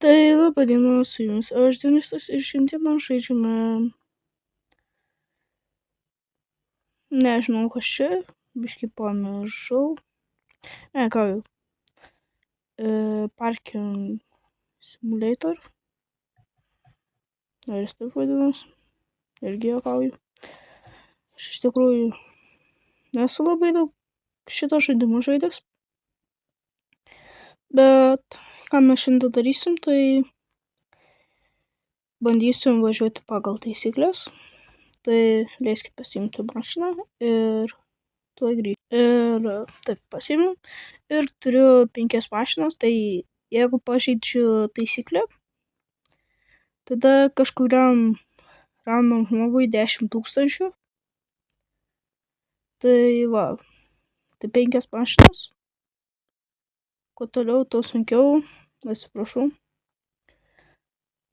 Tai laba diena su jumis, aš Denisas ir šiandieną žaidžiame, nežinau kas čia, biškį pamiršau, ką jau, Parking Simulator, ar jis taip vadinasi, irgi juokauju. Aš iš tikrųjų nesu labai daug šito žaidimo žaidęs, bet ką mes šiandien darysim, tai bandysim važiuoti pagal taisyklės. Tai leiskit pasiimti mašiną ir tuoj grįžti. Ir taip pasiėmiau ir turiu 5 mašinas, tai jeigu pažeidžiu taisyklę, tada kažkuriam random žmogui 10 000. Tai va, tai 5 mašinas. Kuo toliau, tuo sunkiau, atsiprašau.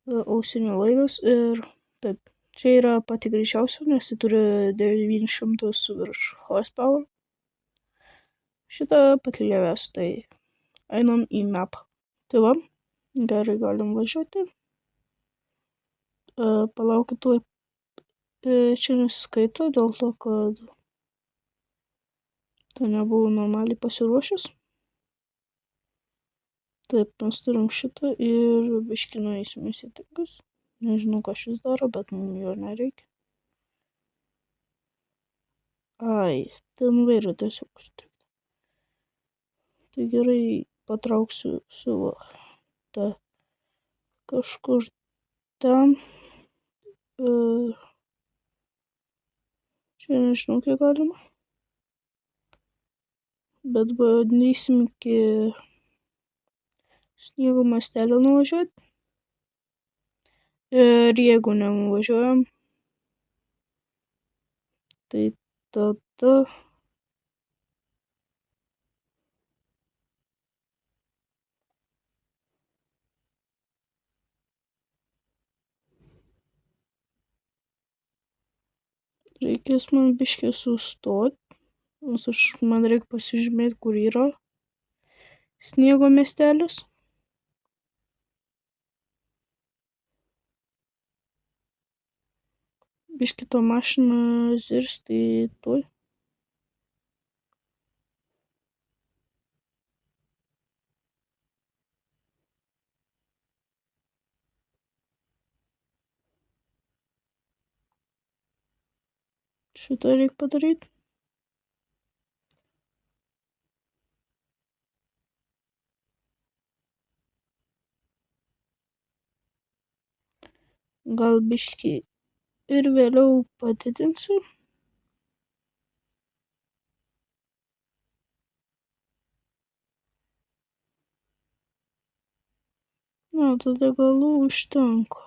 Ausinių laidas ir taip. Čia yra pati greičiausia, nes ji turi 900 virš horsepower. Šitą pati lėvės, tai einam į mapą. Tai va, gerai galim važiuoti. Palaukit, tuoj čia nesiskaito dėl to, kad tai nebuvau normaliai pasiruošęs. Taip, mes turim šitą ir biškį nueisim į settingus. Nežinau, ką šis daro, bet mums jo nereikia. Ai, ten vairą tiesiog užtrikti. Tai gerai, patrauksiu savo tą kažkur ten. Čia nežinau, kiek galima. Bet bandysim iki sniego mastelio nuvažiuoti. Ir jeigu nenuvažiuojam, tai tada reikės man biškį sustoti, nes man reikia pasižymėti, kur yra sniego miestelis. Biškį tą mašiną zirsti tuoj. Šitą reikia padaryti. Gal biškį ir vėliau padidinsiu. Na, tada galų užtenka.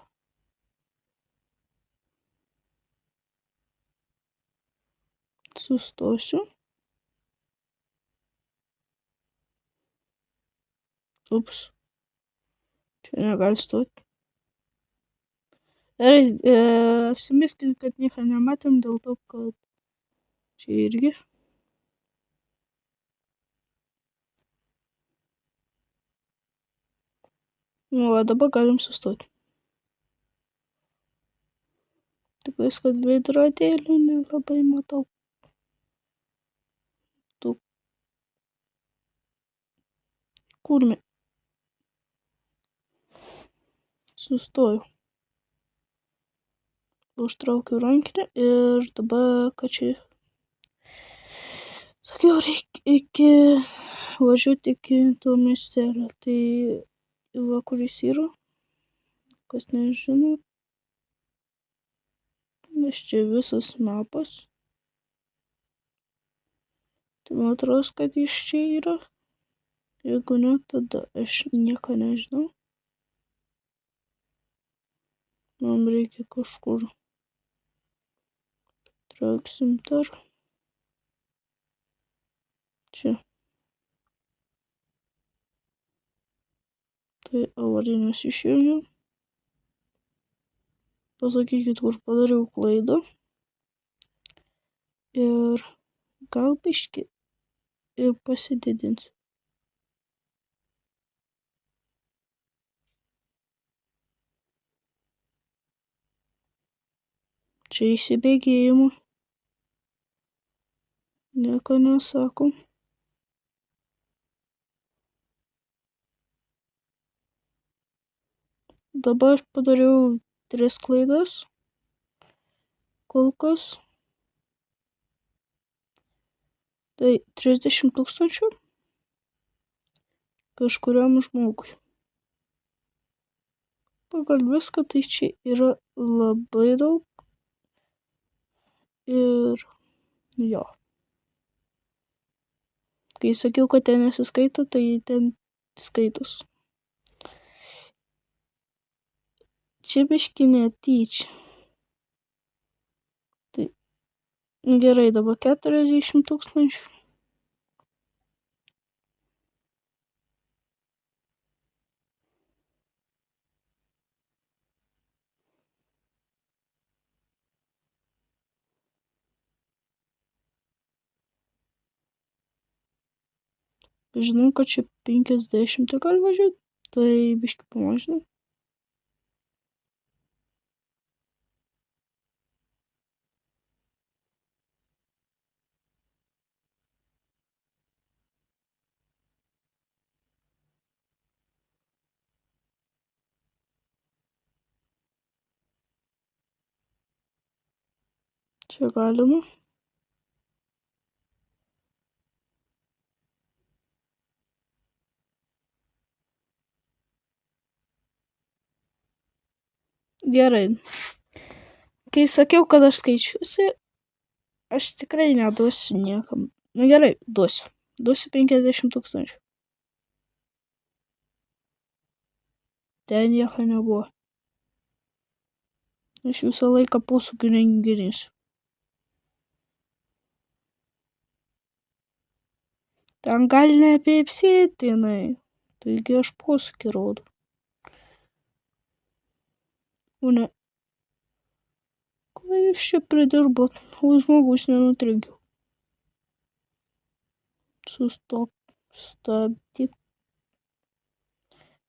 Sustosiu. Ups. Čia negali stoti. Gerai, apsimeskim, kad nieko nematėm dėl to, kad čia irgi. Nu, o dabar galim sustoti. Tik kad veidrodėlių nelabai matau. Tu. Kurmi. Sustoju. Užtraukiu rankinę ir dabar, kad čia, sakiau, reikia važiuoti iki to miestelio. Tai va, kur jis yra, kas nežino, nes čia visas mapas. Tai man atrodo, kad jis čia yra. Jeigu ne, tada aš nieko nežinau. Man reikia kažkur. Trauksim dar. Čia. Tai avarinės išjungiu. Pasakykit, kur padariau klaidą. Ir gal biškį ir pasididinsiu. Čia įsibėgėjimo. Nieko nesako. Dabar aš padariau 3 klaidas. Kol kas. Tai 30 000 kažkuriam žmogui. Pagal viską tai čia yra labai daug. Ir jo. Kai sakiau, kad ten nesiskaito, tai ten skaitos. Čia biški netyčia. Tai gerai, dabar 40 000. Žinau, kad čia 50 gali važiuoti, tai biški pamažinau. Čia galima. Gerai. Kai sakiau, kad aš skaičiuosi, aš tikrai neduosiu niekam. Nu gerai, duosiu. Duosiu 50 000. Ten nieko nebuvo. Aš visą laiką posūkių negirinsiu. Ten gali neapipsėtinai. Taigi aš posūkį rodu. O ne. Ko jūs čia pridirbot? O žmogus nenutrinkiau. Sustok. Stabdyk.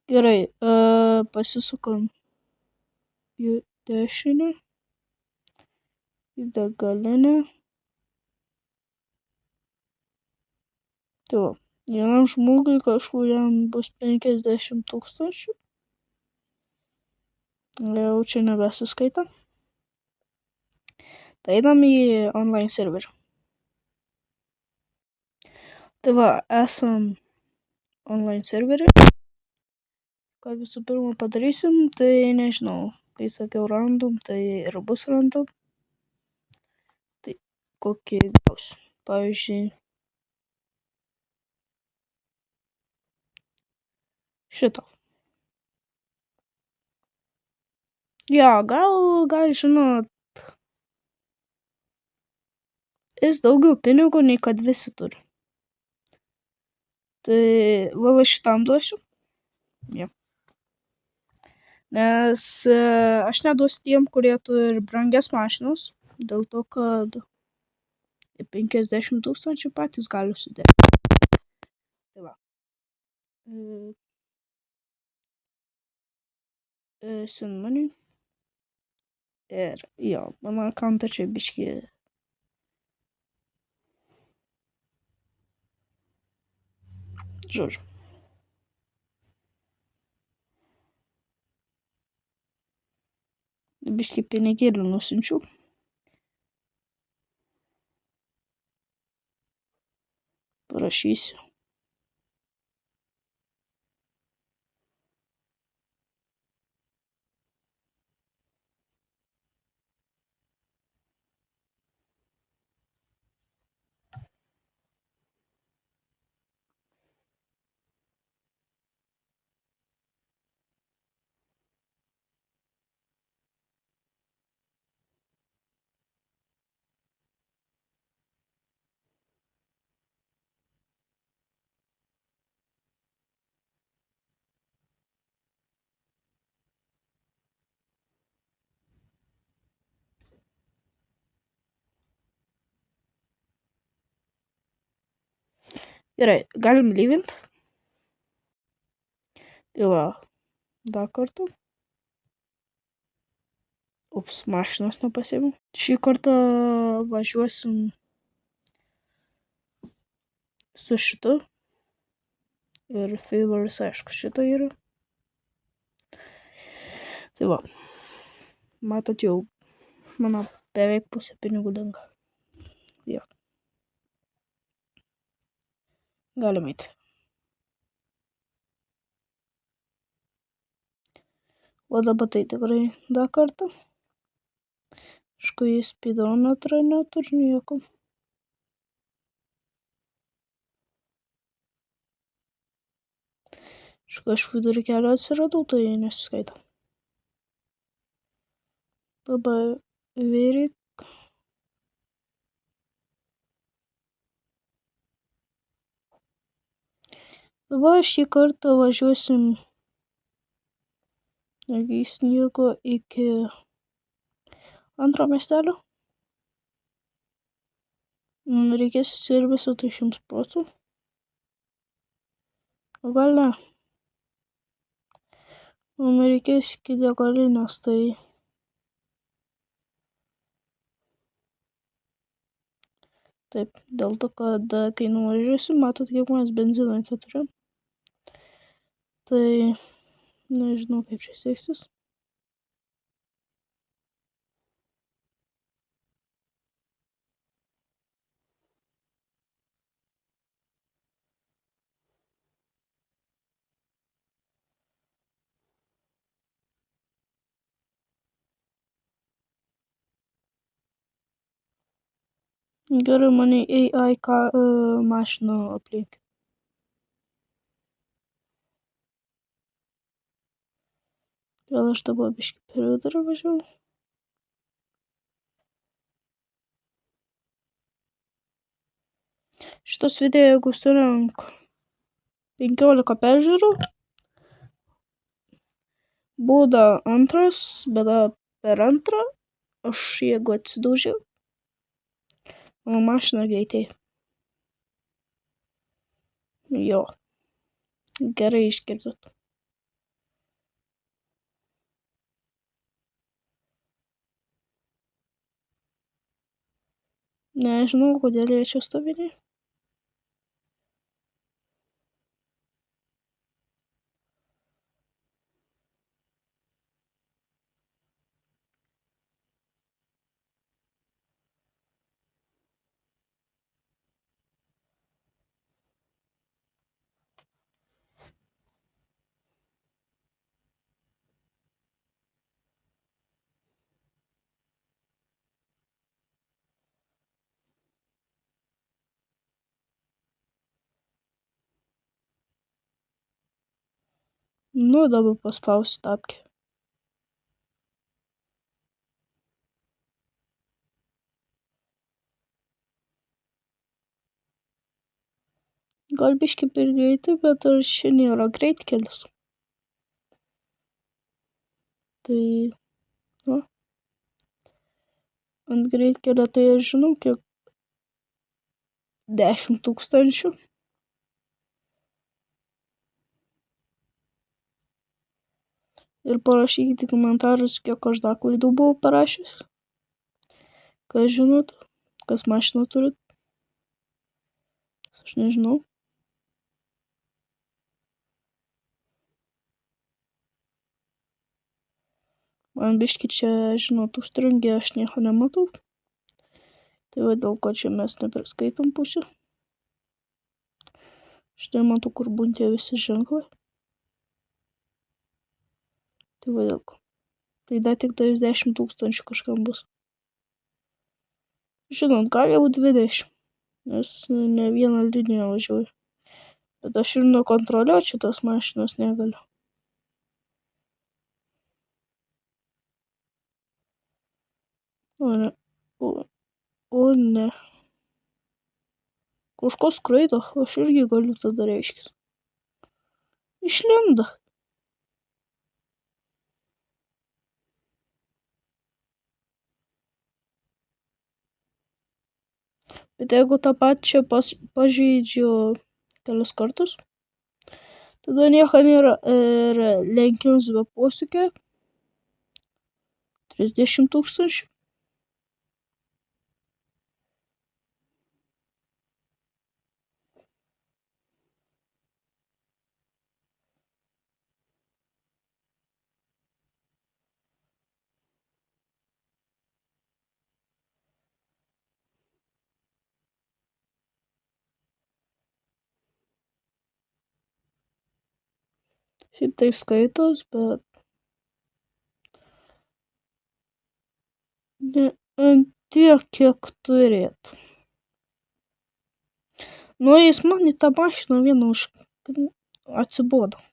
Gerai. Pasisukam į dešinę. Į degalinę. Tai va. Vienam žmogui kažkuriam bus 50 000. Jau čia nebesiskaita. Tai einam į online serverį. Tai va, esam online serverį. Ką visų pirma padarysim, tai nežinau. Kai sakiau random, tai ir bus random. Tai kokį gausiu. Pavyzdžiui, šitą. Jo, gal žinot, jis daugiau pinigų nei kad visi turi. Tai va šitam duosiu. Jo. Nes aš neduosiu tiem, kurie turi brangias mašinas, dėl to, kad 50 000 patys gali sudėti. Tai va. Send money. Ir jo, mano akantą čia biški. Žodžiu. Biški pinigėlių nusinčiau. Parašysiu. Gerai, galim lyvint. Tai va, dar kartą. Ups, mašinos nepasėmiau. Šį kartą važiuosim su šitu. Ir favors, aišku, šito yra. Tai va. Matot, jau mano beveik pusė pinigų denga. Jo. Galim eiti. O dabar tai tikrai dar kartą. Aišku, į speedometrą neturi nieko. Aišku, aš vidury kelio atsiradau, tai nesiskaito. Dabar vėrik. Dabar šį kartą važiuosim negi sniego iki antro miestelio. Reikės serviso tai 100%. O gal ne. Mums reikės iki degalinės, tai taip, dėl to, kad kai nuvažiuosim, matot, kiek mes benzino turim. Tai nežinau, kaip čia seksis. Gerai, mane AI mašina aplink. Gal aš dabar biškį per vidurį važiuoju. Šitas video, jeigu surenk 15 peržiūrų, būda antras, bet per antrą aš jeigu atsidūžiau, mano mašina greitai. Jo, gerai išgirdot. Nežinau, kodėl jie čia stoviniai. Nu, dabar paspausiu tapkę. Gal biškį per greitai, bet ar čia nėra greitkelis. Tai, nu, ant greitkelio tai aš žinau, kiek 10 000. Ir parašykite komentarus, kiek aš dar klaidų buvau parašęs. Kas žinot, kas mašiną turit. Aš nežinau. Man biškį čia, žinot, užstringė, aš nieko nematau. Tai va dėl ko čia mes nepriskaitom pusę. Štai matau, kur buntė visi ženklai. Tai va dėl ko. Tai dar tik 10 000 kažkam bus. Žinot, gali jau 20. Nes ne vieną liniją važiuoju. Bet aš ir nukontroliuoti šitos mašinos negaliu. O ne. Kažkas skraido, aš irgi galiu tada reiškis. Išlindo. Bet jeigu tą pačią pažeidžiu kelias kartus, tada nieko nėra ir lenkimas be posūkio. 30 tūkstančių. Šiaip tai skaitos, bet ne ant tiek, kiek turėtų. Nu, jis man į tą mašiną vieną atsibodo.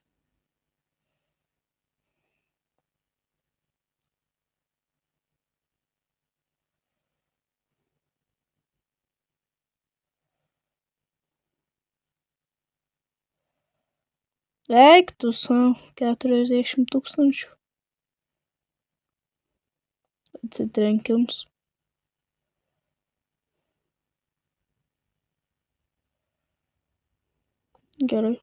Eik tu sau, 40 tūkstančių. Atsitrenkiams. Gerai.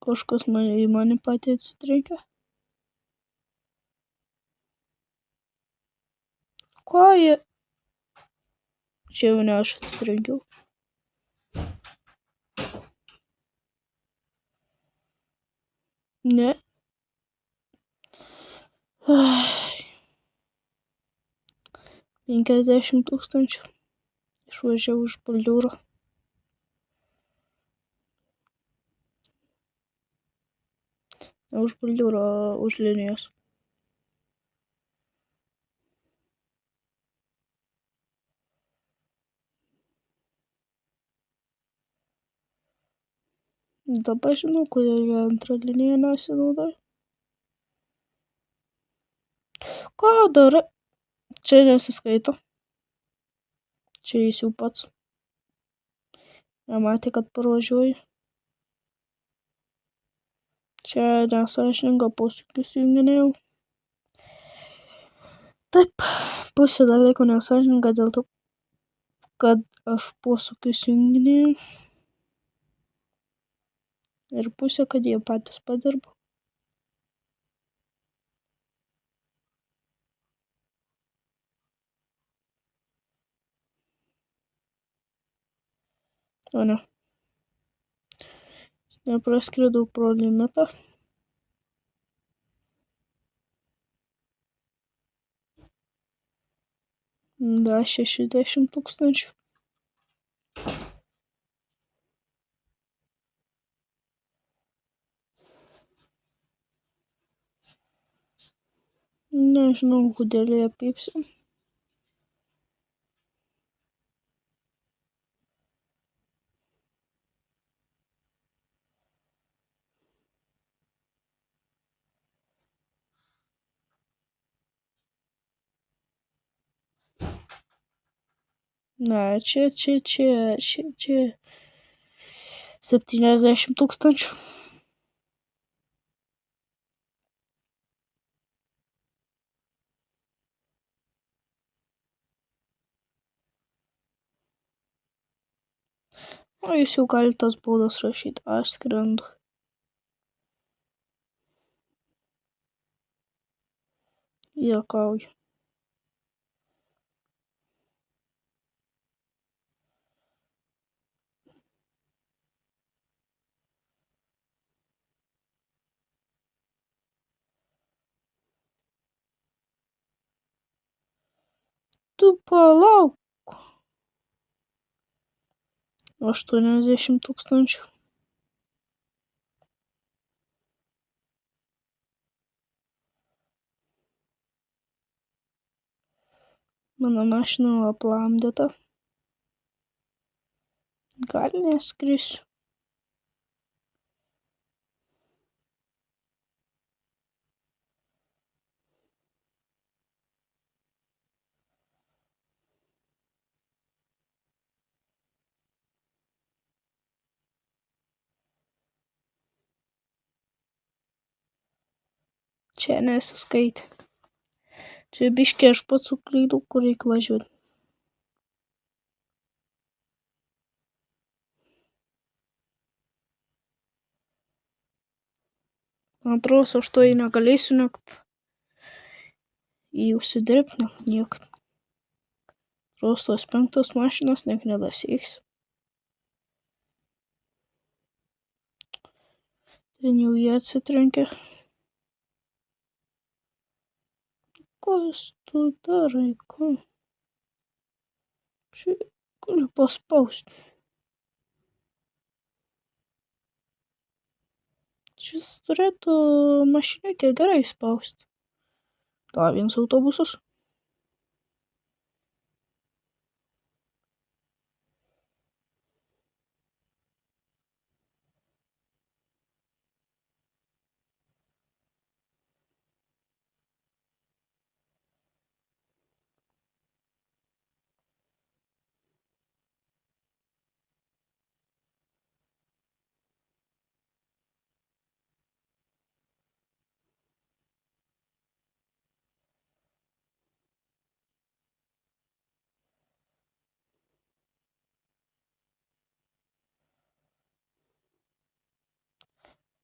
Kažkas į mane patį atsitrenkia. Ko jie? Čia jau ne aš atsitrenkiau. Ne. 50 tūkstančių. Išvažiavau už bordiūro. Ne už bordiūro, už linijos. Dabar žinau, kodėl jie antrą liniją nesinaudoja. Ką darai? Čia nesiskaito. Čia jis jau pats. Nematė, kad pravažiuoju. Čia nesąžininga, posūkius junginėjau. Taip, pusė dalyko nesąžininga dėl to, kad aš posūkius junginėjau. Ir pusė, kad jie patys padirbo. O ne. Nepraskridau pro limitą. Da 60 tūkstančių. Nežinau, kodėl jie pypsi. Na, čia 70 tūkstančių. O jūs jau galite tas baudas rašyti. Aš skrendu. Juokauju. Tu palauk. 80 tūkstančių. Mano mašina aplamdyta. Gal neskrisiu. Čia nesiskaitė. Čia biškį aš pats suklydau, kur reikia važiuoti. Man atrodo, aš to negalėsiu net užsidirbti, net niekaip. Atrodo, tos 5 mašinos net nedasieksiu. Ten jau jie atsitrenkė. Kas tu darai, ko? Čia galiu paspausti. Šis turėtų mašinėkė gerai spausti. Dar vienas autobusas.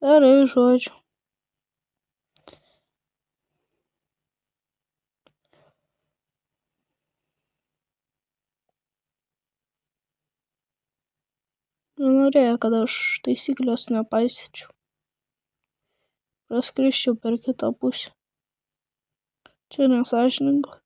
Gerai, žodžiu. Nenorėjo, kad aš taisyklės nepaisyčiau. Praskrisčiau per kitą pusę. Čia nesąžininga.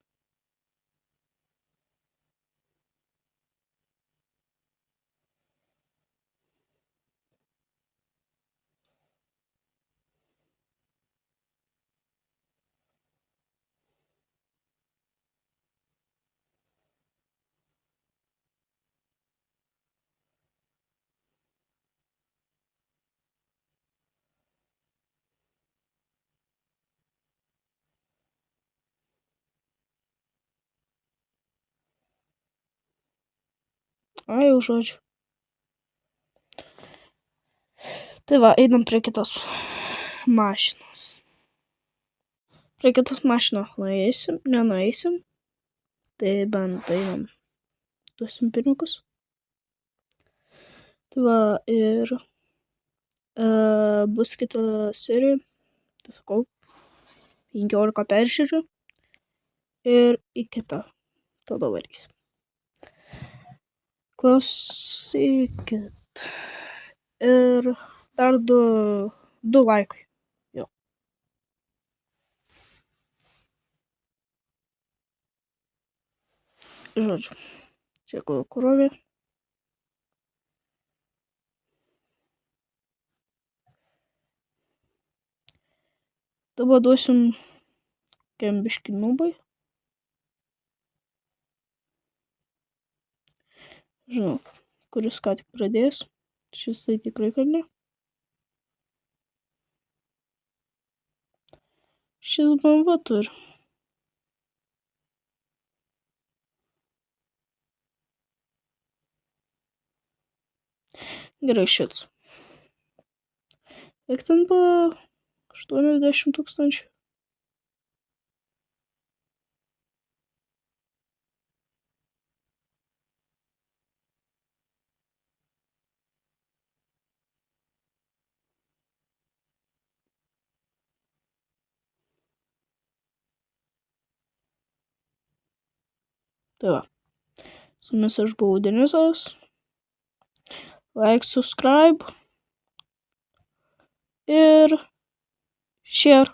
Ai, jau žodžiu. Tai va, einam prie kitos mašinos. Prie kitos mašinos nenueisim. Tai bent einam. Duosim pinigus. Tai va, ir bus kita serija. Tai sakau, 15 peržiūrų. Ir į kitą. Tada varysim. Klausykit. Ir dar du laikai. Jo. Žodžiu. Čia krovė. Dabar duosim kembiški nubai. Žinau, kuris ką tik pradės. Šis tai tikrai, kad ne. Šis BMW turi. Gerai, šits. Kiek ten buvo? 80 000. Tai va. Su jumis aš buvau Denisas. Like, subscribe. Ir share.